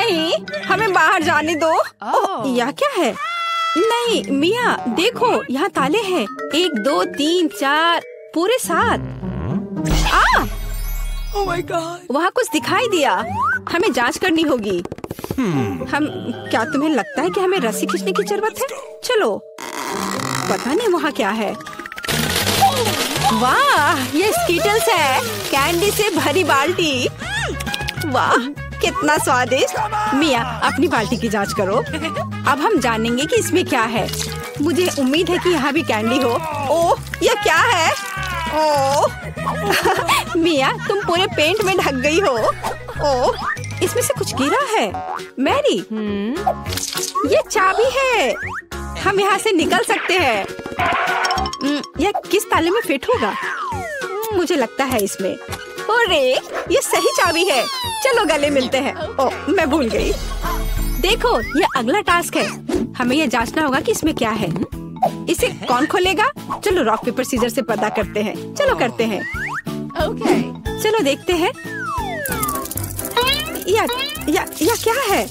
नहीं, हमें बाहर जाने दो। यह क्या है? नहीं मिया, देखो यहाँ ताले हैं। 1 2 3 4 पूरे 7। Oh my God! वहाँ कुछ दिखाई दिया। हमें जांच करनी होगी। हम क्या तुम्हें लगता है कि हमें रस्सी खींचने की जरूरत है? चलो, पता नहीं वहाँ क्या है। वाह, ये स्कीटल्स है, कैंडी से भरी बाल्टी। वाह, कितना स्वादिष्ट। मिया, अपनी बाल्टी की जांच करो। अब हम जानेंगे कि इसमें क्या है। मुझे उम्मीद है कि यहाँ भी कैंडी हो। ओह, ये क्या है? ओह मिया, तुम पूरे पेंट में ढक गई हो। ओह, इसमें से कुछ गिरा है। मैरी, ये चाबी है, हम यहाँ से निकल सकते हैं। यह किस ताले में फिट होगा? मुझे लगता है इसमें। अरे, ये सही चाबी है। चलो गले मिलते हैं। ओह, मैं भूल गई। देखो, ये अगला टास्क है। हमें यह जांचना होगा कि इसमें क्या है। इसे कौन खोलेगा? चलो रॉक पेपर सीजर से पता करते हैं। चलो करते हैं। चलो देखते हैं। या क्या है?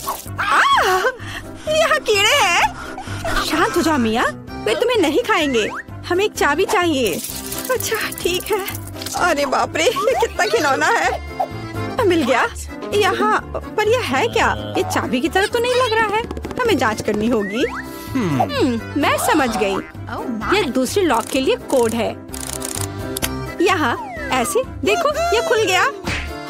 यहाँ कीड़े हैं। शांत हो जाओ मिया, वे तुम्हें नहीं खाएंगे। हमें एक चाबी चाहिए। अच्छा ठीक है। अरे बाप रे, ये कितना खिलौना है। मिल गया। यहाँ पर यह है क्या? ये चाबी की तरह तो नहीं लग रहा है। हमें जांच करनी होगी। मैं समझ गई। ये दूसरे लॉक के लिए कोड है। यहाँ ऐसे देखो, ये खुल गया।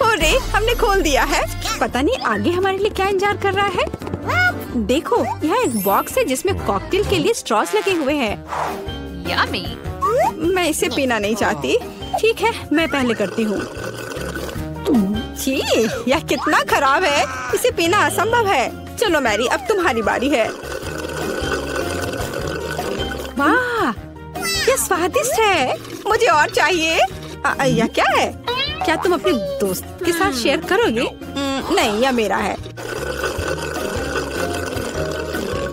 अरे, हमने खोल दिया है। पता नहीं आगे हमारे लिए क्या इंतजार कर रहा है। देखो, यहाँ एक बॉक्स है जिसमें कॉकटेल के लिए स्ट्रॉस लगे हुए हैं। Yummy! मैं इसे पीना नहीं चाहती। ठीक है, मैं पहले करती हूँ। छी, यह कितना खराब है। इसे पीना असंभव है। चलो मैरी, अब तुम्हारी बारी है। वाह, ये स्वादिष्ट है। मुझे और चाहिए। यह क्या है? क्या तुम अपने दोस्त के साथ शेयर करोगे? नहीं, यह मेरा है।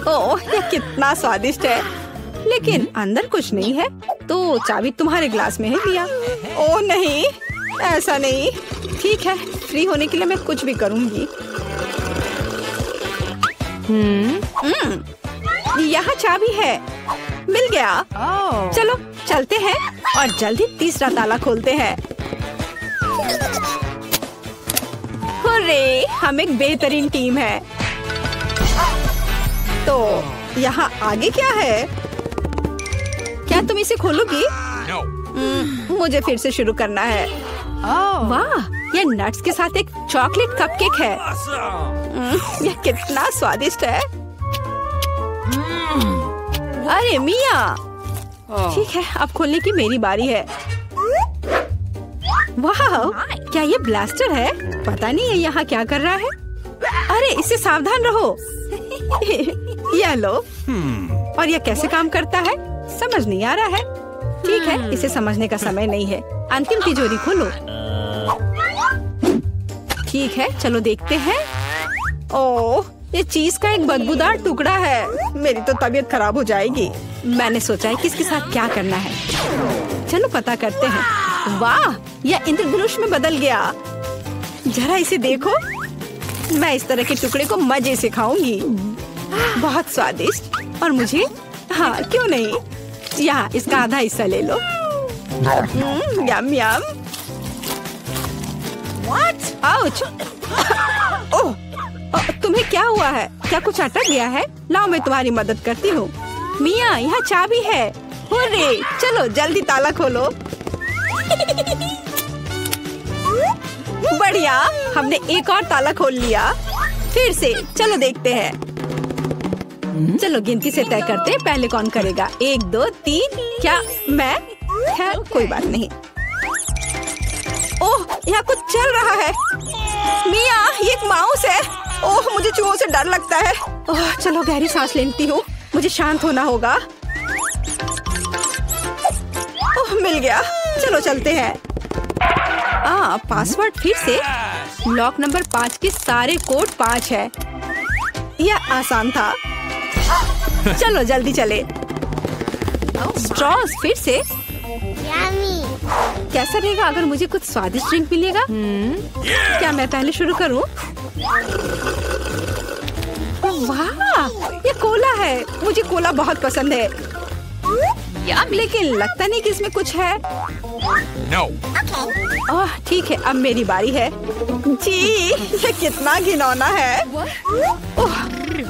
ओह, यह कितना स्वादिष्ट है। लेकिन अंदर कुछ नहीं है। तो चाबी तुम्हारे ग्लास में है मिया। ओह नहीं, ऐसा नहीं। ठीक है, फ्री होने के लिए मैं कुछ भी करूँगी। यहाँ चाबी है। मिल गया। चलो चलते हैं और जल्दी तीसरा ताला खोलते हैं। अरे, हम एक बेहतरीन टीम है। तो यहाँ आगे क्या है? क्या तुम इसे खोलोगी? मुझे फिर से शुरू करना है। वाह, ये नट्स के साथ एक चॉकलेट कपकेक है। यह कितना स्वादिष्ट है। अरे मिया, ठीक है, अब खोलने की मेरी बारी है। वाह, क्या ये ब्लास्टर है? पता नहीं ये यहाँ क्या कर रहा है। अरे, इससे सावधान रहो। यह लो। और यह कैसे काम करता है समझ नहीं आ रहा है। ठीक है, इसे समझने का समय नहीं है। अंतिम तिजोरी खोलो। ठीक है, चलो देखते हैं। ओह, ये चीज का एक बदबूदार टुकड़ा है। मेरी तो तबीयत खराब हो जाएगी। मैंने सोचा है कि इसके साथ क्या करना है। चलो पता करते हैं। वाह, यह इंद्रधनुष में बदल गया। जरा इसे देखो। मैं इस तरह के टुकड़े को मजे से खाऊंगी। बहुत स्वादिष्ट। और मुझे, हाँ क्यों नहीं, यहाँ इसका आधा हिस्सा ले लो। यम यम। आउच। ओह, तुम्हें क्या हुआ है? क्या कुछ अटक गया है? लाओ, मैं तुम्हारी मदद करती हूँ। मिया, यहाँ चाबी है। अरे, चलो जल्दी ताला खोलो। बढ़िया, हमने एक और ताला खोल लिया। फिर से चलो देखते हैं। चलो गिनती से तय करते हैं, पहले कौन करेगा। 1 2 3। क्या मैं? खैर कोई बात नहीं। ओह, यहाँ कुछ चल रहा है। मिया, ये एक माउस है। ओह, मुझे चूहों से डर लगता है। ओह, चलो गहरी सांस लेती हूँ। मुझे शांत होना होगा। ओह, मिल गया। चलो चलते हैं। पासवर्ड फिर से। लॉक नंबर 5 के सारे कोड 5 है। यह आसान था। चलो जल्दी चले। स्ट्रॉस फिर से। कैसा रहेगा अगर मुझे कुछ स्वादिष्ट ड्रिंक मिलेगा? क्या मैं पहले शुरू करूं? वाह, ये कोला है। मुझे कोला बहुत पसंद है। लेकिन लगता नहीं कि इसमें कुछ है। ओह ठीक है, अब मेरी बारी है। जी, ये कितना घिनौना है। ओह,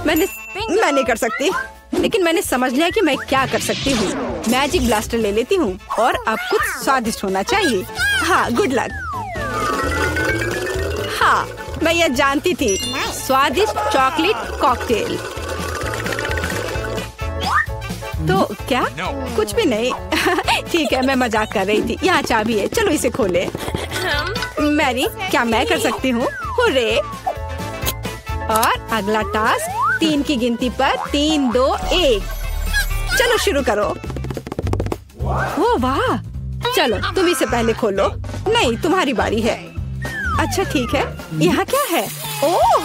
मैं नहीं कर सकती, लेकिन मैंने समझ लिया कि मैं क्या कर सकती हूँ। मैजिक ब्लास्टर ले लेती हूँ और अब कुछ स्वादिष्ट होना चाहिए। हाँ, गुड लक। हाँ, मैं यह जानती थी। स्वादिष्ट चॉकलेट कॉकटेल। तो क्या? कुछ भी नहीं। ठीक है, मैं मजाक कर रही थी। यहाँ चाबी है, चलो इसे खोले। मैरी, क्या मैं कर सकती हूँ? हुर्रे! और अगला टास्क 3 की गिनती पर 3, 2, 1। चलो शुरू करो। ओ वाह! चलो तुम इसे पहले खोलो। नहीं, तुम्हारी बारी है। अच्छा ठीक है। यहाँ क्या है? ओह,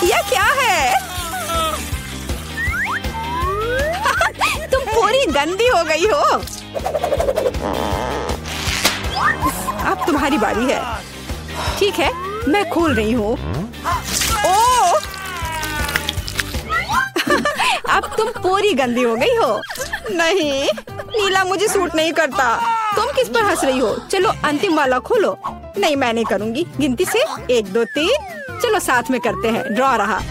यह क्या है? तुम पूरी गंदी हो गई हो। अब तुम्हारी बारी है। ठीक है, मैं खोल रही हूँ। ओह! अब तुम पूरी गंदी हो गई हो। नहीं, नीला मुझे सूट नहीं करता। तुम किस पर हंस रही हो? चलो अंतिम वाला खोलो। नहीं, मैं नहीं करूँगी। गिनती से 1, 2, 3। चलो साथ में करते हैं। ड्रॉ रहा।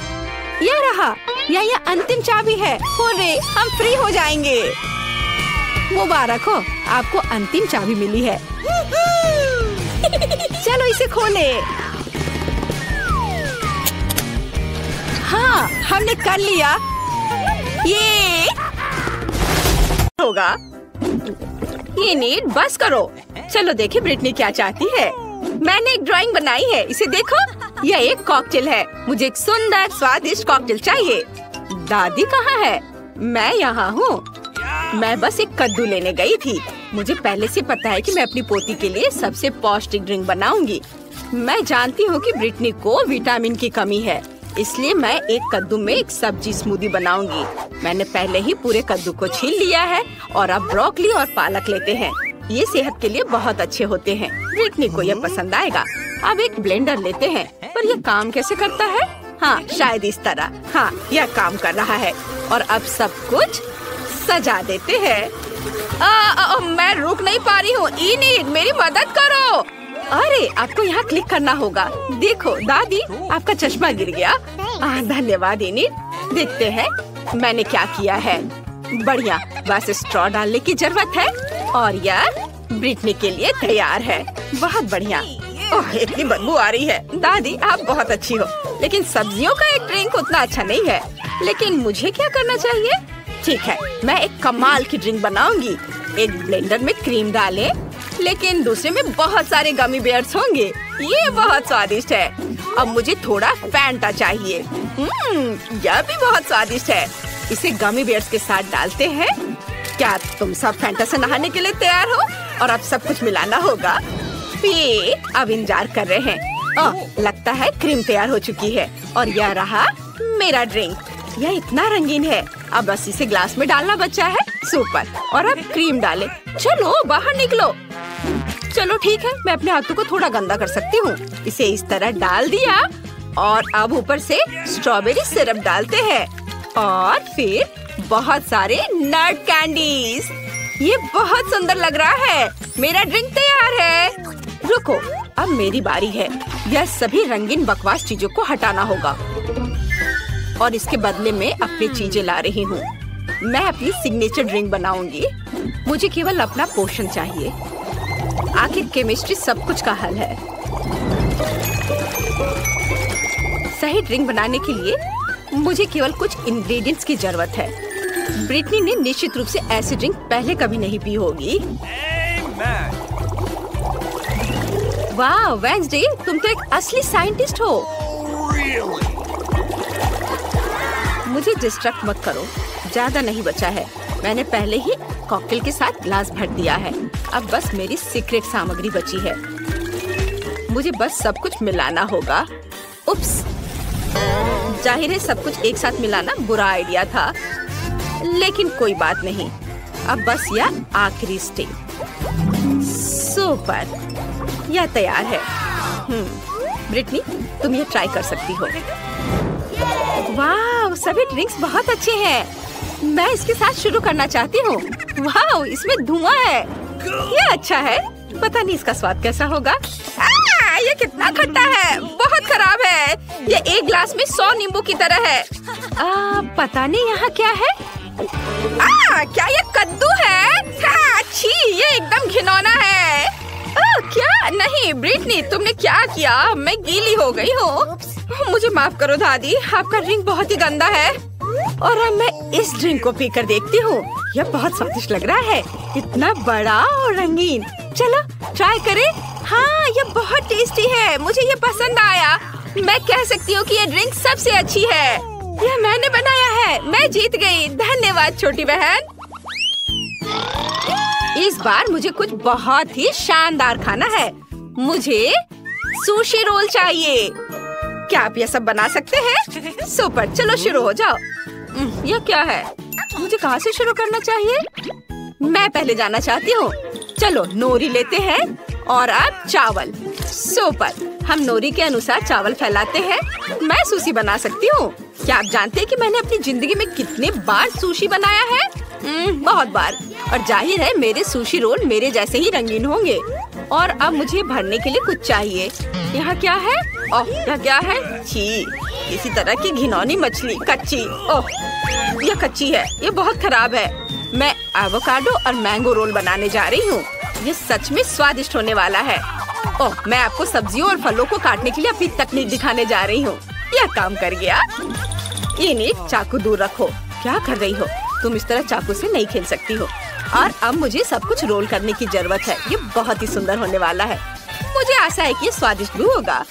यह रहा। यह अंतिम चाबी है। हुर्रे, हम फ्री हो जाएंगे। मुबारक हो, आपको अंतिम चाबी मिली है। चलो इसे खोले। हाँ, हमने कर लिया। ये होगा। ये नीट, बस करो। चलो देखें ब्रिटनी क्या चाहती है। मैंने एक ड्राइंग बनाई है, इसे देखो। यह एक कॉकटेल है। मुझे एक सुंदर स्वादिष्ट कॉकटेल चाहिए। दादी कहाँ है? मैं यहाँ हूँ। मैं बस एक कद्दू लेने गई थी। मुझे पहले से पता है कि मैं अपनी पोती के लिए सबसे पौष्टिक ड्रिंक बनाऊंगी। मैं जानती हूँ कि ब्रिटनी को विटामिन की कमी है, इसलिए मैं एक कद्दू में एक सब्जी स्मूदी बनाऊंगी। मैंने पहले ही पूरे कद्दू को छील लिया है और अब ब्रोकली और पालक लेते हैं। ये सेहत के लिए बहुत अच्छे होते हैं। ब्रिटनी को यह पसंद आएगा। अब एक ब्लेंडर लेते हैं, पर यह काम कैसे करता है? हाँ, शायद इस तरह। हाँ, यह काम कर रहा है। और अब सब कुछ सजा देते हैं। मैं रुक नहीं पा रही हूँ। इनीड, मेरी मदद करो। अरे, आपको यहाँ क्लिक करना होगा। देखो दादी, आपका चश्मा गिर गया। धन्यवाद इनीड। देखते हैं मैंने क्या किया है। बढ़िया, बस स्ट्रॉ डालने की जरूरत है और यह ब्रिटनी के लिए तैयार है। बहुत बढ़िया। ओह, इतनी बदबू आ रही है। दादी, आप बहुत अच्छी हो, लेकिन सब्जियों का एक ड्रिंक उतना अच्छा नहीं है। लेकिन मुझे क्या करना चाहिए? ठीक है, मैं एक कमाल की ड्रिंक बनाऊंगी। एक ब्लेंडर में क्रीम डालें, लेकिन दूसरे में बहुत सारे गमी बेयर्स होंगे। ये बहुत स्वादिष्ट है। अब मुझे थोड़ा फैंटा चाहिए। यह भी बहुत स्वादिष्ट है। इसे गमी बेयर्स के साथ डालते हैं। क्या तुम सब फैंटा से नहाने के लिए तैयार हो? और अब सब कुछ मिलाना होगा। ये अब इंतजार कर रहे हैं। लगता है क्रीम तैयार हो चुकी है और यह रहा मेरा ड्रिंक। यह इतना रंगीन है। अब बस इसे ग्लास में डालना बचा है। सुपर। और अब क्रीम डालें। चलो बाहर निकलो। चलो ठीक है, मैं अपने हाथों को थोड़ा गंदा कर सकती हूँ। इसे इस तरह डाल दिया और अब ऊपर से स्ट्रॉबेरी सिरप डालते हैं और फिर बहुत सारे नट कैंडीज। ये बहुत सुंदर लग रहा है। मेरा ड्रिंक तैयार है। रुको, अब मेरी बारी है। यह सभी रंगीन बकवास चीजों को हटाना होगा और इसके बदले में अपनी चीजें ला रही हूँ। मैं अपनी सिग्नेचर ड्रिंक बनाऊंगी। मुझे केवल अपना पोषण चाहिए। आखिर केमिस्ट्री सब कुछ का हल है। सही ड्रिंक बनाने के लिए मुझे केवल कुछ इंग्रेडिएंट्स की जरूरत है। ब्रिटनी ने निश्चित रूप से ऐसी ड्रिंक पहले कभी नहीं पी होगी। वाह वेंसडे, तुम तो एक असली साइंटिस्ट हो। मुझे डिस्ट्रैक्ट मत करो, ज्यादा नहीं बचा है। मैंने पहले ही कॉकटेल के साथ ग्लास भर दिया है। अब बस मेरी सीक्रेट सामग्री बची है। मुझे बस सब कुछ मिलाना होगा। उप्स, जाहिर है सब कुछ एक साथ मिलाना बुरा आइडिया था, लेकिन कोई बात नहीं। अब बस यह आखिरी स्टेप। सुपर, यह तैयार है। ब्रिटनी, तुम ये ट्राई कर सकती हो। वाह, सभी ड्रिंक्स बहुत अच्छे हैं। मैं इसके साथ शुरू करना चाहती हूँ। वाह, इसमें धुआं है। ये अच्छा है। पता नहीं इसका स्वाद कैसा होगा। ये कितना खट्टा है, बहुत खराब है। ये एक ग्लास में 100 नींबू की तरह है। पता नहीं यहाँ क्या है। क्या ये कद्दू है? छी, ये एकदम घिनौना है। क्या? नहीं ब्रिटनी, तुमने क्या किया? मैं गीली हो गई हूँ। मुझे माफ करो दादी, आपका ड्रिंक बहुत ही गंदा है। और अब मैं इस ड्रिंक को पीकर देखती हूँ। यह बहुत स्वादिष्ट लग रहा है, इतना बड़ा और रंगीन। चलो ट्राई करें। हाँ, यह बहुत टेस्टी है, मुझे ये पसंद आया। मैं कह सकती हूँ कि ये ड्रिंक सबसे अच्छी है। यह मैंने बनाया है, मैं जीत गई। धन्यवाद छोटी बहन। इस बार मुझे कुछ बहुत ही शानदार खाना है। मुझे सुशी रोल चाहिए। क्या आप ये सब बना सकते हैं? सुपर, चलो शुरू हो जाओ। यह क्या है? मुझे कहाँ से शुरू करना चाहिए? मैं पहले जाना चाहती हूँ। चलो नोरी लेते हैं और अब चावल। सुपर, हम नोरी के अनुसार चावल फैलाते हैं। मैं सुशी बना सकती हूँ। क्या आप जानते हैं कि मैंने अपनी जिंदगी में कितने बार सुशी बनाया है? बहुत बार। और जाहिर है मेरे सुशी रोल मेरे जैसे ही रंगीन होंगे। और अब मुझे भरने के लिए कुछ चाहिए। यहाँ क्या है? ओह, यह क्या है? छी, इसी तरह की घिनौनी मछली, कच्ची। ओह, यह कच्ची है, ये बहुत खराब है। मैं एवोकाडो और मैंगो रोल बनाने जा रही हूँ। ये सच में स्वादिष्ट होने वाला है। ओह, मैं आपको सब्जियों और फलों को काटने के लिए अपनी तकनीक दिखाने जा रही हूँ। यह काम कर गया। इन्हें चाकू दूर रखो। क्या कर रही हो तुम? इस तरह चाकू से नहीं खेल सकती हो। और अब मुझे सब कुछ रोल करने की जरूरत है। ये बहुत ही सुंदर होने वाला है। मुझे आशा है कि ये स्वादिष्ट भी होगा।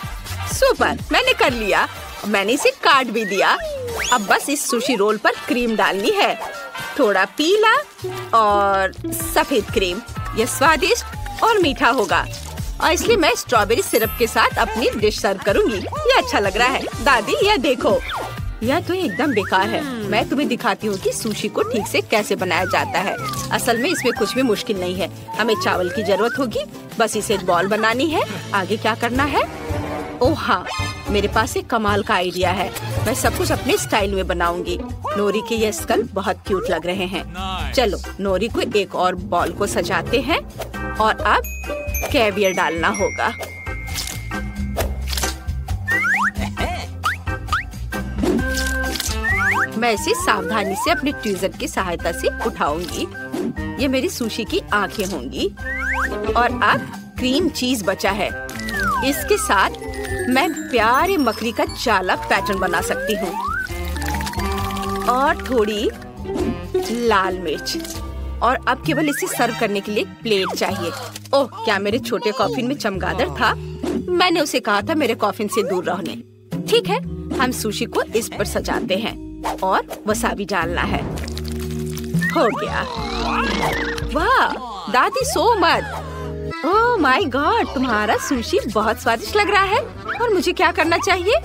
सुपर, मैंने कर लिया। मैंने इसे काट भी दिया। अब बस इस सुशी रोल पर क्रीम डालनी है, थोड़ा पीला और सफेद क्रीम। यह स्वादिष्ट और मीठा होगा। और इसलिए मैं स्ट्रॉबेरी सिरप के साथ अपनी डिश सर्व करूंगी। ये अच्छा लग रहा है। दादी, यह देखो, यह तो एकदम बेकार है। मैं तुम्हें दिखाती हूँ कि सुशी को ठीक से कैसे बनाया जाता है। असल में इसमें कुछ भी मुश्किल नहीं है। हमें चावल की जरूरत होगी, बस इसे बॉल बनानी है। आगे क्या करना है? ओह हाँ, मेरे पास एक कमाल का आइडिया है। मैं सब कुछ अपने स्टाइल में बनाऊंगी। नोरी के ये स्कल बहुत क्यूट लग रहे हैं। चलो नोरी को एक और बॉल को सजाते हैं और अब कैवियर डालना होगा। मैं इसे सावधानी से अपने ट्वीजर की सहायता से उठाऊंगी। ये मेरी सुशी की आंखें होंगी। और अब क्रीम चीज बचा है। इसके साथ मैं प्यारे मकड़ी का जाला पैटर्न बना सकती हूँ। और थोड़ी लाल मिर्च। और अब केवल इसे सर्व करने के लिए प्लेट चाहिए। ओह, क्या मेरे छोटे कॉफिन में चमगादड़ था? मैंने उसे कहा था मेरे कॉफिन से दूर रहने। ठीक है, हम सुशी को इस पर सजाते हैं और वसाबी डालना है। हो गया। वाह दादी, सो मत। ओह माय गॉड, तुम्हारा सुशी बहुत स्वादिष्ट लग रहा है। और मुझे क्या करना चाहिए?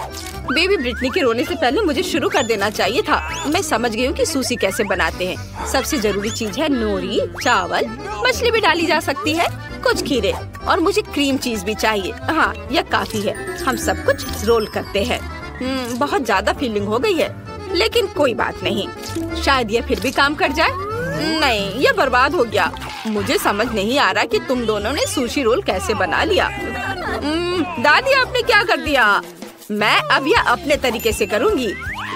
बेबी ब्रिटनी के रोने से पहले मुझे शुरू कर देना चाहिए था। मैं समझ गई हूँ कि सुशी कैसे बनाते हैं। सबसे जरूरी चीज है नोरी, चावल, मछली भी डाली जा सकती है, कुछ खीरे और मुझे क्रीम चीज भी चाहिए। हाँ, यह काफी है। हम सब कुछ रोल करते हैं। बहुत ज्यादा फीलिंग हो गई है, लेकिन कोई बात नहीं। शायद ये फिर भी काम कर जाए। नहीं, ये बर्बाद हो गया। मुझे समझ नहीं आ रहा कि तुम दोनों ने सुशी रोल कैसे बना लिया। दादी, आपने क्या कर दिया? मैं अब यह अपने तरीके से करूँगी।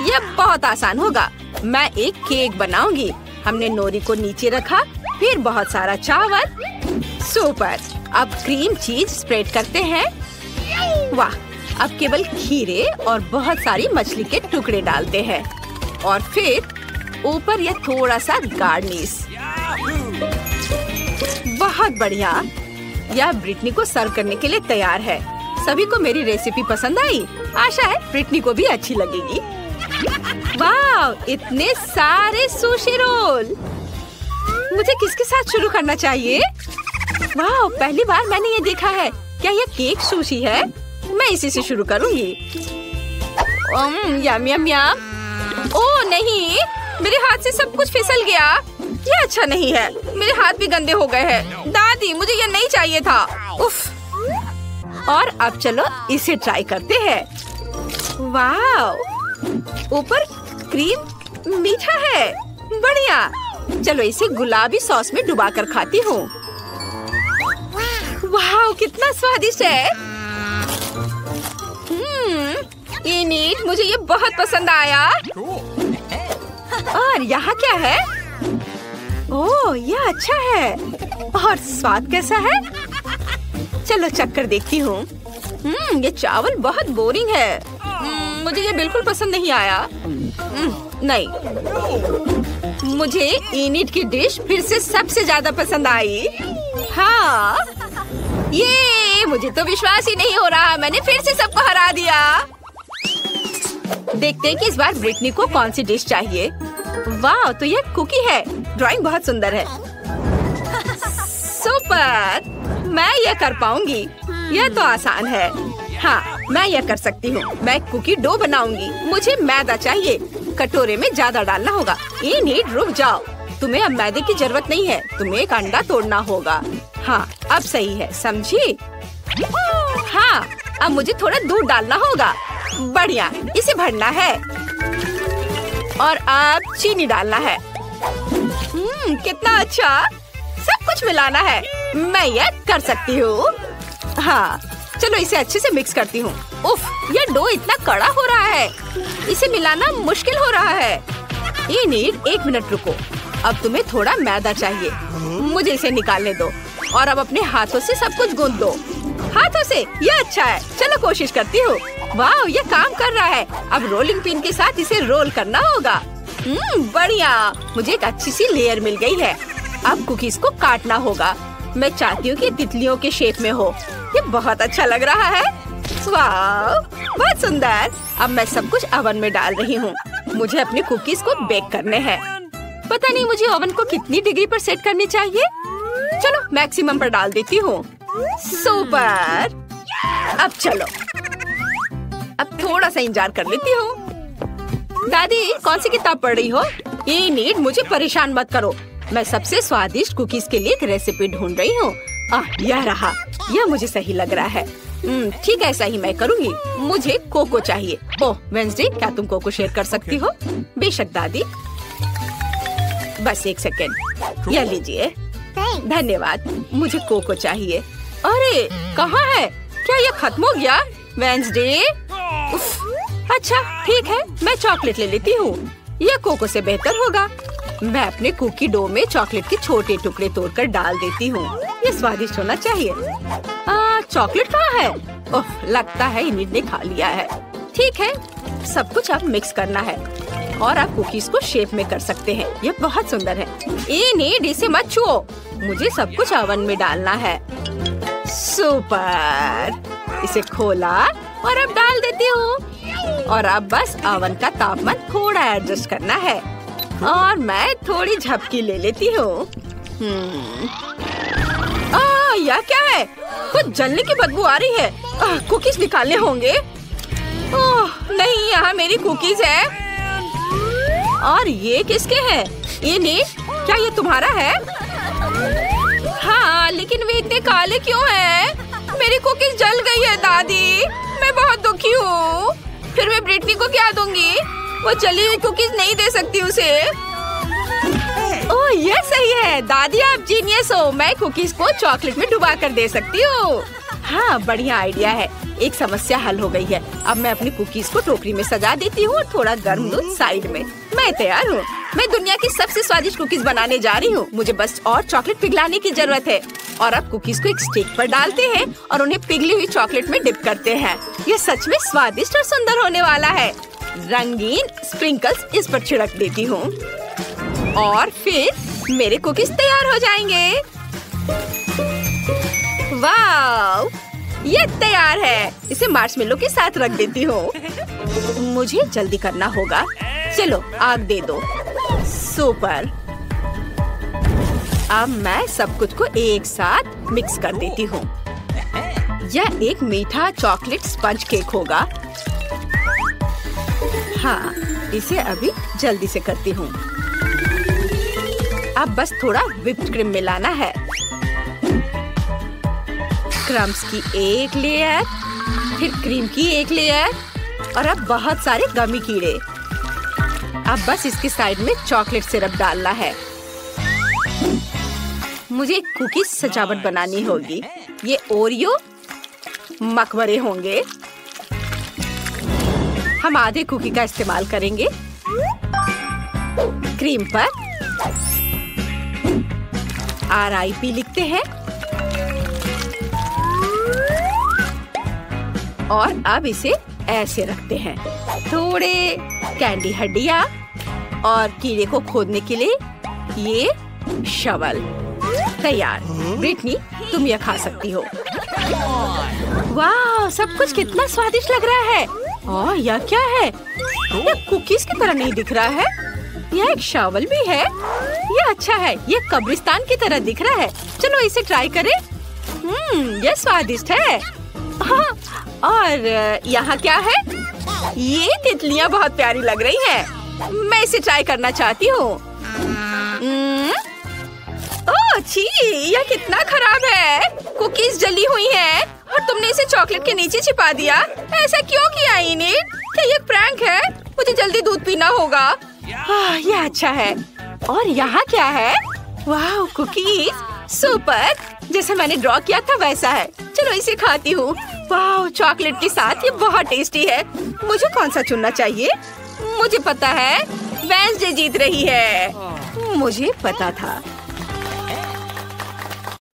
यह बहुत आसान होगा। मैं एक केक बनाऊंगी। हमने नोरी को नीचे रखा, फिर बहुत सारा चावल। सुपर, अब क्रीम चीज स्प्रेड करते हैं। वाह, अब केवल खीरे और बहुत सारी मछली के टुकड़े डालते हैं और फिर ऊपर यह थोड़ा सा गार्निश। बहुत बढ़िया। यह ब्रिटनी को सर्व करने के लिए तैयार है। सभी को मेरी रेसिपी पसंद आई। आशा है ब्रिटनी को भी अच्छी लगेगी। वाह, इतने सारे सुशी रोल। मुझे किसके साथ शुरू करना चाहिए? वाह, पहली बार मैंने ये देखा है। क्या यह केक सुशी है? मैं इसी से शुरू करूंगी। यम यम यम। ओह नहीं, मेरे हाथ से सब कुछ फिसल गया। ये अच्छा नहीं है। मेरे हाथ भी गंदे हो गए हैं। दादी, मुझे ये नहीं चाहिए था। उफ। और अब चलो इसे ट्राई करते हैं। वाव, ऊपर क्रीम मीठा है, बढ़िया। चलो इसे गुलाबी सॉस में डुबा कर खाती हूँ। वाव, कितना स्वादिष्ट है। इनिट, मुझे ये बहुत पसंद आया। और यहाँ क्या है? ओह, ये अच्छा है। और स्वाद कैसा है? चलो चक्कर देखती हूँ। ये चावल बहुत बोरिंग है। मुझे ये बिल्कुल पसंद नहीं आया। नहीं, मुझे इनिट की डिश फिर से सबसे ज्यादा पसंद आई। हाँ, ये मुझे तो विश्वास ही नहीं हो रहा, मैंने फिर से सबको हरा दिया। देखते हैं कि इस बार ब्रिटनी को कौन सी डिश चाहिए। वाह, तो ये कुकी है। ड्राइंग बहुत सुंदर है। सुपर, मैं ये कर पाऊंगी। यह तो आसान है। हाँ, मैं यह कर सकती हूँ। मैं कुकी डो बनाऊंगी। मुझे मैदा चाहिए। कटोरे में ज्यादा डालना होगा। इनिट, रुक जाओ। तुम्हें अब मैदे की जरूरत नहीं है। तुम्हें एक अंडा तोड़ना होगा। हाँ, अब सही है, समझी? हाँ, अब मुझे थोड़ा दूध डालना होगा। बढ़िया, इसे भरना है। और अब चीनी डालना है। कितना अच्छा। सब कुछ मिलाना है। मैं ये कर सकती हूँ। हाँ, चलो इसे अच्छे से मिक्स करती हूँ। उफ, ये डो इतना कड़ा हो रहा है। इसे मिलाना मुश्किल हो रहा है। इनिट, 1 मिनट रुको। अब तुम्हें थोड़ा मैदा चाहिए। मुझे इसे निकालने दो। और अब अपने हाथों से सब कुछ गूंथ दो। हाथों से, ये अच्छा है। चलो कोशिश करती हूँ। वाह, ये काम कर रहा है। अब रोलिंग पिन के साथ इसे रोल करना होगा। बढ़िया, मुझे एक अच्छी सी लेयर मिल गई है। अब कुकीज को काटना होगा। मैं चाहती हूँ कि तितलियों के शेप में हो। ये बहुत अच्छा लग रहा है। वाह, बहुत सुंदर। अब मैं सब कुछ ओवन में डाल रही हूँ। मुझे अपने कुकीज को बेक करने हैं। पता नहीं मुझे ओवन को कितनी डिग्री पर सेट करनी चाहिए। चलो मैक्सिमम पर डाल देती हूँ। सुपर। अब चलो, अब थोड़ा सा इंतजार कर लेती हूँ। दादी, कौन सी किताब पढ़ रही हो? इनिट, मुझे परेशान मत करो। मैं सबसे स्वादिष्ट कुकीज के लिए एक रेसिपी ढूंढ रही हूँ। यह रहा। यह मुझे सही लग रहा है। ठीक है, ऐसा ही मैं करूँगी। मुझे कोको चाहिए। ओह वेंसडे, क्या तुम कोको शेयर कर सकती हो? बेशक दादी। बस 1 सेकेंड, यह लीजिए। धन्यवाद। मुझे कोको चाहिए। अरे कहाँ है? क्या यह खत्म हो गया? वेंसडे, अच्छा ठीक है, मैं चॉकलेट ले लेती हूँ। यह कोको से बेहतर होगा। मैं अपने कुकी डो में चॉकलेट के छोटे टुकड़े तोड़कर डाल देती हूँ। ये स्वादिष्ट होना चाहिए। चॉकलेट कहाँ है? ओह, लगता है इनिट ने खा लिया है। ठीक है, सब कुछ अब मिक्स करना है। और आप कुकीज को शेप में कर सकते हैं। ये बहुत सुंदर है। इनिट, इसे मत छुओ। मुझे सब कुछ ओवन में डालना है। सुपर। इसे खोला और अब डाल देती हूँ। और अब बस ओवन का तापमान थोड़ा एडजस्ट करना है। और मैं थोड़ी झपकी ले लेती हूँ। यह क्या है? कुछ जलने की बदबू आ रही है। कुकीज निकालने होंगे। ओह नहीं, यहाँ मेरी कुकीज है। और ये किसके हैं? इनिट, क्या ये तुम्हारा है? हाँ, लेकिन वे इतने काले क्यों हैं? मेरी कुकीज जल गई है दादी। मैं बहुत दुखी हूँ। फिर मैं ब्रिटनी को क्या दूंगी? वो जली हुई कुकीज नहीं दे सकती उसे। ओह, ये सही है दादी, आप जीनियस हो। मैं कुकीज को चॉकलेट में डुबा कर दे सकती हूँ। हाँ, बढ़िया आइडिया है। एक समस्या हल हो गई है। अब मैं अपनी कुकीज को टोकरी में सजा देती हूँ और थोड़ा गर्म दूध साइड में। मैं तैयार हूँ। मैं दुनिया की सबसे स्वादिष्ट कुकीज बनाने जा रही हूँ। मुझे बस और चॉकलेट पिघलाने की जरूरत है। और अब कुकीज को एक स्टिक पर डालते हैं और उन्हें पिघली हुई चॉकलेट में डिप करते हैं। ये सच में स्वादिष्ट और सुंदर होने वाला है। रंगीन स्प्रिंकल्स इस पर छिड़क देती हूँ और फिर मेरे कुकीज तैयार हो जाएंगे। वाव, ये तैयार है। इसे मार्शमेलो के साथ रख देती हूँ। मुझे जल्दी करना होगा। चलो आग दे दो। सुपर। अब मैं सब कुछ को एक साथ मिक्स कर देती हूँ। यह एक मीठा चॉकलेट स्पंज केक होगा। हाँ, इसे अभी जल्दी से करती हूँ। अब बस थोड़ा व्हिप्ड क्रीम मिलाना है। क्रम्स की एक लेयर, फिर क्रीम की एक लेयर, और अब बहुत सारे गमी कीड़े। अब बस इसके साइड में चॉकलेट सिरप डालना है। मुझे कुकीज सजावट बनानी होगी। ये ओरियो मकबरे होंगे। हम आधे कुकी का इस्तेमाल करेंगे। क्रीम पर RIP लिखते हैं और अब इसे ऐसे रखते हैं। थोड़े कैंडी हड्डियाँ और कीड़े को खोदने के लिए ये शवल तैयार। ब्रिटनी, तुम यह खा सकती हो। वाह, सब कुछ कितना स्वादिष्ट लग रहा है। और यह क्या है? यह कुकीज की तरह नहीं दिख रहा है। यह एक शवल भी है। यह अच्छा है। यह कब्रिस्तान की तरह दिख रहा है। चलो इसे ट्राई करें। यह स्वादिष्ट है। हाँ, और यहाँ क्या है? ये तितलियाँ बहुत प्यारी लग रही हैं। मैं इसे ट्राई करना चाहती हूँ। ओह छी, यह कितना खराब है। कुकीज जली हुई हैं और तुमने इसे चॉकलेट के नीचे छिपा दिया। ऐसा क्यों किया इन्हें? क्या ये प्रैंक है? मुझे जल्दी दूध पीना होगा। यह अच्छा है। और यहाँ क्या है? वाह, कुकीज सुपर। जैसे मैंने ड्रॉ किया था वैसा है। चलो इसे खाती हूँ। वाह, चॉकलेट के साथ ये बहुत टेस्टी है। मुझे कौन सा चुनना चाहिए? मुझे पता है, वेंसडे जीत रही है। मुझे पता था।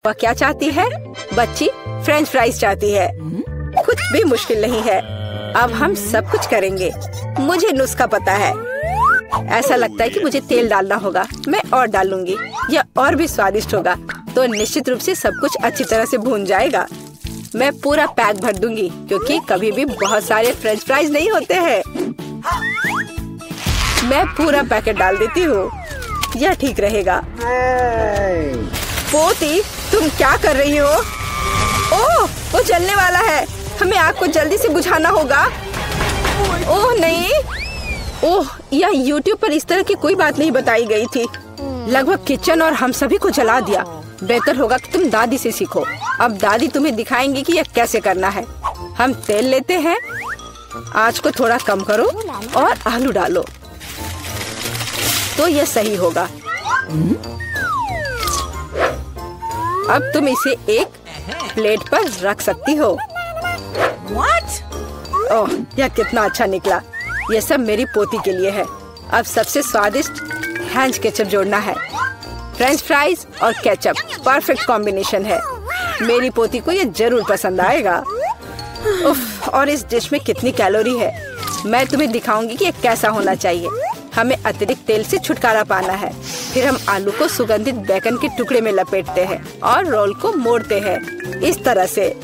वह क्या चाहती है? बच्ची फ्रेंच फ्राइज चाहती है। कुछ भी मुश्किल नहीं है। अब हम सब कुछ करेंगे। मुझे नुस्खा पता है। ऐसा लगता है कि मुझे तेल डालना होगा। मैं और डालूंगी। यह और भी स्वादिष्ट होगा। तो निश्चित रूप से सब कुछ अच्छी तरह से भून जाएगा। मैं पूरा पैक भर दूंगी क्योंकि कभी भी बहुत सारे फ्रेंच फ्राइज नहीं होते हैं। मैं पूरा पैकेट डाल देती हूँ। यह ठीक रहेगा। पोती, तुम क्या कर रही हो? ओह, वो जलने वाला है। हमें आग को जल्दी से बुझाना होगा। ओह नहीं। ओह, यह YouTube पर इस तरह की कोई बात नहीं बताई गई थी। लगभग किचन और हम सभी को जला दिया। बेहतर होगा कि तुम दादी से सीखो। अब दादी तुम्हें दिखाएंगी कि यह कैसे करना है। हम तेल लेते हैं। आँच को थोड़ा कम करो और आलू डालो तो यह सही होगा। अब तुम इसे एक प्लेट पर रख सकती हो। ओह, यह कितना अच्छा निकला। यह सब मेरी पोती के लिए है। अब सबसे स्वादिष्ट हैंच केचप जोड़ना है। फ्रेंच फ्राइज और केचप परफेक्ट कॉम्बिनेशन है। मेरी पोती को यह जरूर पसंद आएगा। उफ, और इस डिश में कितनी कैलोरी है। मैं तुम्हें दिखाऊंगी कि यह कैसा होना चाहिए। हमें अतिरिक्त तेल से छुटकारा पाना है। फिर हम आलू को सुगंधित बेकन के टुकड़े में लपेटते हैं और रोल को मोड़ते हैं इस तरह से।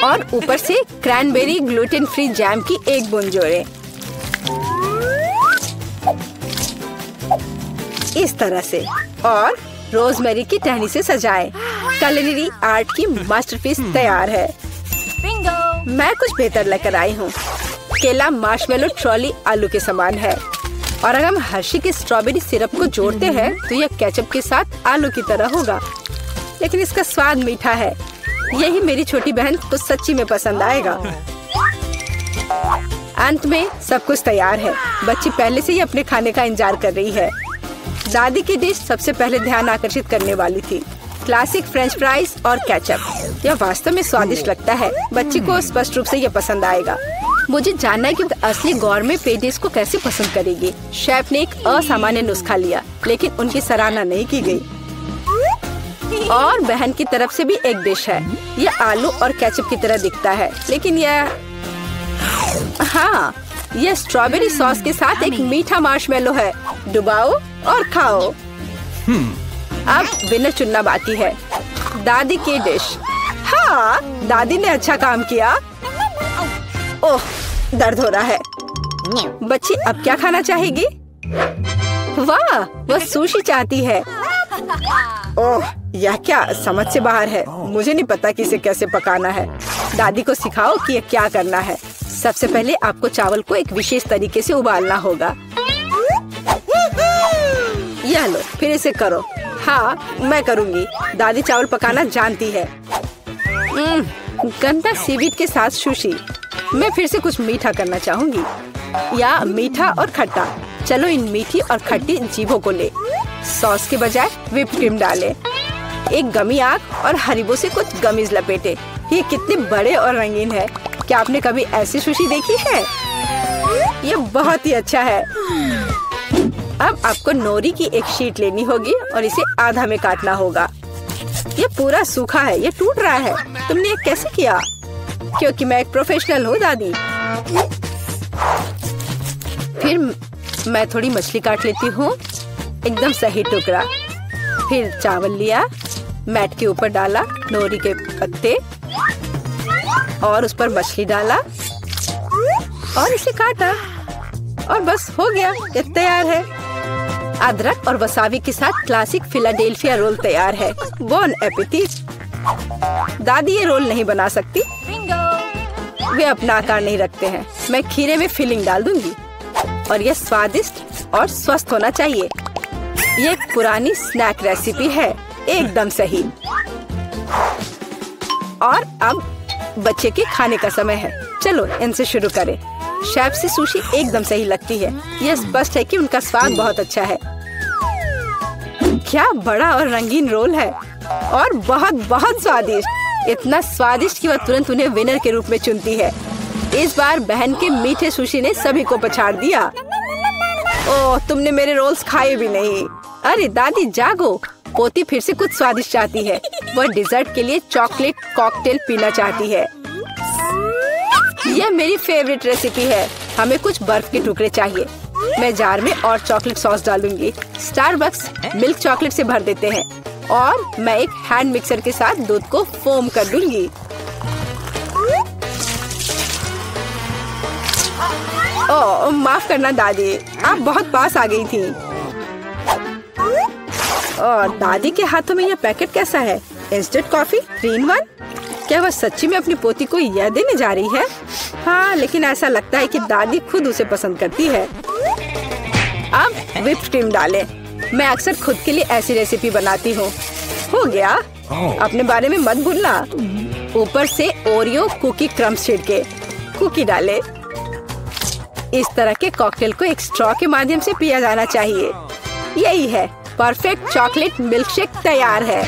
और ऊपर से क्रैनबेरी ग्लूटेन फ्री जैम की एक बूंद जोड़ें। इस तरह से। और रोजमेरी की टहनी से सजाएं। culinary आर्ट की मास्टरपीस तैयार है। बिंगो। मैं कुछ बेहतर लेकर आई हूँ। केला मार्शमेलो ट्रॉली आलू के समान है। और अगर हम हर्शी के स्ट्रॉबेरी सिरप को जोड़ते हैं तो यह केचप के साथ आलू की तरह होगा, लेकिन इसका स्वाद मीठा है। यही मेरी छोटी बहन को सच्ची में पसंद आएगा। अंत में सब कुछ तैयार है। बच्ची पहले से ही अपने खाने का इंतजार कर रही है। दादी की डिश सबसे पहले ध्यान आकर्षित करने वाली थी। क्लासिक फ्रेंच फ्राइज और केचप। यह वास्तव में स्वादिष्ट लगता है। बच्ची को स्पष्ट रूप से यह पसंद आएगा। मुझे जानना है कि असली गौरमे पेडिस को कैसे पसंद करेगी। शेफ ने एक असामान्य नुस्खा लिया, लेकिन उनकी सराहना नहीं की गई। और बहन की तरफ से भी एक डिश है। यह आलू और केचप की तरह दिखता है, लेकिन यह स्ट्रॉबेरी सॉस के साथ एक मीठा मार्शमेलो है। डुबाओ और खाओ। अब विनर चुनना बाकी है। दादी की डिश। हाँ, दादी ने अच्छा काम किया। ओह, दर्द हो रहा है। बच्ची अब क्या खाना चाहेगी? वाह, वह सुशी चाहती है। ओह, यह क्या समझ से बाहर है। मुझे नहीं पता कि इसे कैसे पकाना है। दादी को सिखाओ कि यह क्या करना है। सबसे पहले आपको चावल को एक विशेष तरीके से उबालना होगा। यह लो, फिर इसे करो। हाँ, मैं करूँगी। दादी चावल पकाना जानती है। गंदा सीवीड के साथ सुशी। मैं फिर से कुछ मीठा करना चाहूंगी, या मीठा और खट्टा। चलो इन मीठी और खट्टी जीभों को ले सॉस के बजाय व्हिप क्रीम डालें। एक गमी आग और हरीबो से कुछ गमीज लपेटे। ये कितने बड़े और रंगीन है। क्या आपने कभी ऐसी सुशी देखी है? ये बहुत ही अच्छा है। अब आपको नोरी की एक शीट लेनी होगी और इसे आधा में काटना होगा। ये पूरा सूखा है, ये टूट रहा है। तुमने ये कैसे किया? क्योंकि मैं एक प्रोफेशनल हूँ दादी। फिर मैं थोड़ी मछली काट लेती हूँ, एकदम सही टुकड़ा। फिर चावल लिया, मैट के ऊपर डाला नोरी के पत्ते और उस पर मछली डाला और इसे काटा और बस हो गया, ये तैयार है। अदरक और वसाबी के साथ क्लासिक फिलाडेल्फिया रोल तैयार है। बॉन एपेटिट। दादी ये रोल नहीं बना सकती, वे अपना आकार नहीं रखते हैं। मैं खीरे में फिलिंग डाल दूंगी और यह स्वादिष्ट और स्वस्थ होना चाहिए। ये एक पुरानी स्नैक रेसिपी है, एकदम सही। और अब बच्चे के खाने का समय है। चलो इनसे शुरू करें। शेफ से सुशी एकदम सही लगती है। यह स्पष्ट है कि उनका स्वाद बहुत अच्छा है। क्या बड़ा और रंगीन रोल है और बहुत बहुत स्वादिष्ट। इतना स्वादिष्ट कि वह तुरंत उन्हें विनर के रूप में चुनती है। इस बार बहन के मीठे सुशी ने सभी को पछाड़ दिया। ओह, तुमने मेरे रोल्स खाए भी नहीं। अरे दादी जागो, पोती फिर से कुछ स्वादिष्ट चाहती है। वह डिजर्ट के लिए चॉकलेट कॉकटेल पीना चाहती है। यह मेरी फेवरेट रेसिपी है। हमें कुछ बर्फ के टुकड़े चाहिए। मैं जार में और चॉकलेट सॉस डालूंगी। स्टारबक्स मिल्क चॉकलेट से भर देते हैं और मैं एक हैंड मिक्सर के साथ दूध को फोम कर दूंगी। ओह, माफ करना दादी, आप बहुत पास आ गई थी। और दादी के हाथों में यह पैकेट कैसा है? Instant coffee 3 in 1। क्या वह सच्ची में अपनी पोती को यह देने जा रही है? हाँ, लेकिन ऐसा लगता है कि दादी खुद उसे पसंद करती है। अब व्हिप क्रीम डालें। मैं अक्सर खुद के लिए ऐसी रेसिपी बनाती हूँ। हो गया, अपने बारे में मत भूलना। ऊपर से ओरियो कुकी क्रम्स छिड़के, कुकी डाले। इस तरह के कॉकटेल को एक स्ट्रॉ के माध्यम से पिया जाना चाहिए। यही है, परफेक्ट चॉकलेट मिल्कशेक तैयार है।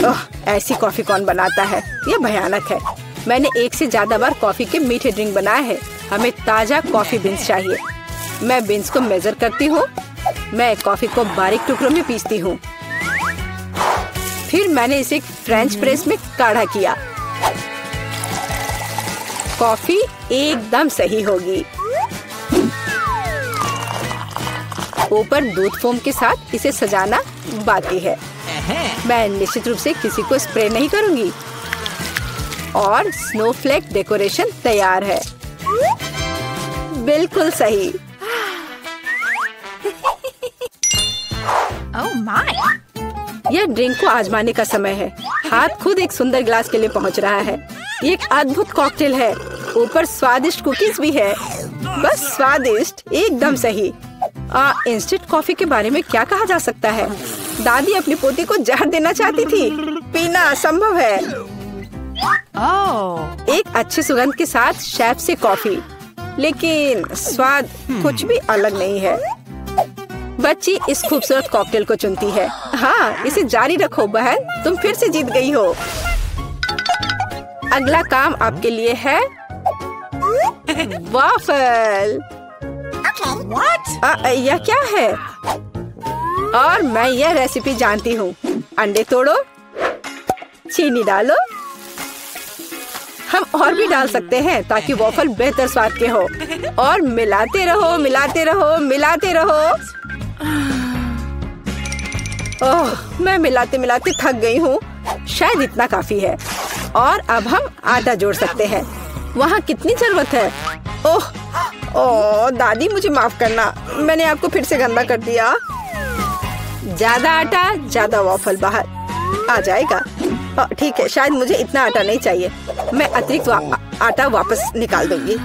ओह, ऐसी कॉफी कौन बनाता है? यह भयानक है। मैंने 1 से ज्यादा बार कॉफी के मीठे ड्रिंक बनाए हैं। हमें ताजा कॉफी बीन्स चाहिए। मैं बीन्स को मेजर करती हूँ। मैं कॉफी को बारीक टुकड़ों में पीसती हूँ। फिर मैंने इसे फ्रेंच प्रेस में काढ़ा किया। कॉफी एकदम सही होगी। ऊपर दूध फोम के साथ इसे सजाना बाकी है। मैं निश्चित रूप से किसी को स्प्रे नहीं करूंगी। और स्नोफ्लेक डेकोरेशन तैयार है। बिल्कुल सही। Oh my! यह ड्रिंक को आजमाने का समय है। हाथ खुद एक सुंदर गिलास के लिए पहुंच रहा है। ये एक अद्भुत कॉकटेल है। ऊपर स्वादिष्ट कुकीज भी है। बस स्वादिष्ट, एकदम सही। इंस्टेंट कॉफी के बारे में क्या कहा जा सकता है? दादी अपनी पोती को जहर देना चाहती थी। पीना असंभव है। एक अच्छे सुगंध के साथ शेफ से कॉफी, लेकिन स्वाद कुछ भी अलग नहीं है। बच्ची इस खूबसूरत कॉकटेल को चुनती है। हाँ, इसे जारी रखो बहन, तुम फिर से जीत गई हो। अगला काम आपके लिए है वाफल। यह क्या है? और मैं यह रेसिपी जानती हूँ। अंडे तोड़ो, चीनी डालो। हम और भी डाल सकते हैं ताकि वॉफल बेहतर स्वाद के हो। और मिलाते रहो, मिलाते रहो, मिलाते रहो। ओह, मैं मिलाते मिलाते थक गई हूँ। शायद इतना काफी है। और अब हम आटा जोड़ सकते हैं। वहाँ कितनी जरूरत है? ओह ओह, दादी मुझे माफ करना, मैंने आपको फिर से गंदा कर दिया। ज्यादा आटा, ज्यादा वॉफल बाहर आ जाएगा। ठीक है, शायद मुझे इतना आटा नहीं चाहिए। मैं अतिरिक्त आटा वापस निकाल दूंगी।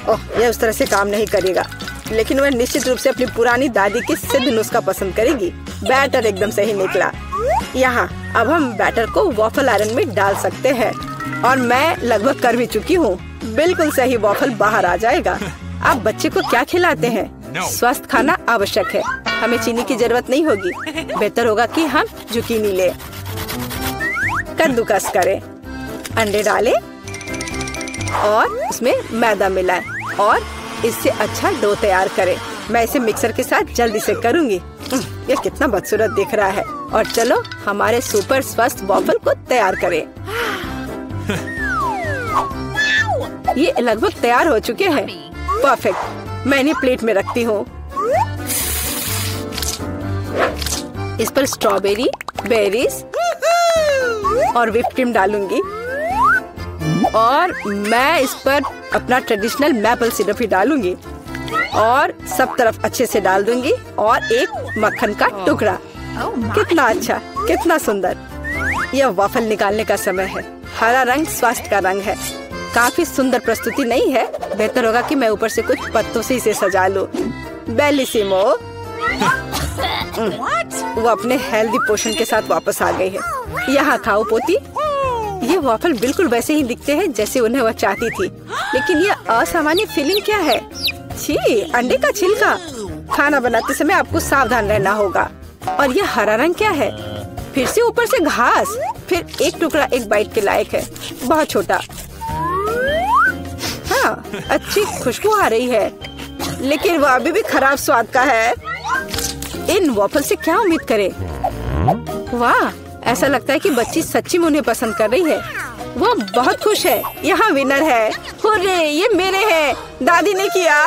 ओह, यह उस तरह से काम नहीं करेगा, लेकिन वह निश्चित रूप से अपनी पुरानी दादी की सिद्ध नुस्खा पसंद करेगी। बैटर एकदम सही निकला। यहाँ अब हम बैटर को वॉफल आयरन में डाल सकते हैं। और मैं लगभग कर भी चुकी हूँ। बिल्कुल सही वॉफल बाहर आ जाएगा। आप बच्चे को क्या खिलाते हैं? स्वस्थ खाना आवश्यक है। हमें चीनी की जरूरत नहीं होगी। बेहतर होगा कि हम जुकीनी ले, कद्दूकस करें, अंडे डालें और उसमें मैदा मिलाएं और इससे अच्छा डो तैयार करें। मैं इसे मिक्सर के साथ जल्दी से करूंगी। ये कितना बदसूरत दिख रहा है। और चलो हमारे सुपर स्वस्थ वॉफल को तैयार करें। ये लगभग तैयार हो चुके हैं। परफेक्ट। मैं इन्हें प्लेट में रखती हूँ। इस पर स्ट्रॉबेरी, बेरीज और व्हिप क्रीम डालूंगी और मैं इस पर अपना ट्रेडिशनल मैपल सिरप ही डालूंगी और सब तरफ अच्छे से डाल दूंगी और एक मक्खन का टुकड़ा। कितना अच्छा, कितना सुंदर। यह वॉफल निकालने का समय है। हरा रंग स्वास्थ्य का रंग है। काफी सुंदर प्रस्तुति नहीं है? बेहतर होगा कि मैं ऊपर से कुछ पत्तों से इसे सजा लूं। बेलिसिमो। वो अपने हेल्दी पोषण के साथ वापस आ गई है। यहाँ खाओ पोती। ये वॉफल बिल्कुल वैसे ही दिखते हैं जैसे उन्हें वह चाहती थी, लेकिन ये असामान्य फीलिंग क्या है? छी, अंडे का छिलका। खाना बनाते समय आपको सावधान रहना होगा। और ये हरा रंग क्या है? फिर से ऊपर से घास। फिर एक टुकड़ा एक बाइट के लायक है, बहुत छोटा। हाँ, अच्छी खुशबू आ रही है, लेकिन वो अभी भी खराब स्वाद का है। इन वॉफल से क्या उम्मीद करें? वाह, ऐसा लगता है कि बच्ची सच्ची में उन्हें पसंद कर रही है। वो बहुत खुश है। यहाँ विनर है। हुर्रे, ये मेरे हैं। दादी ने किया।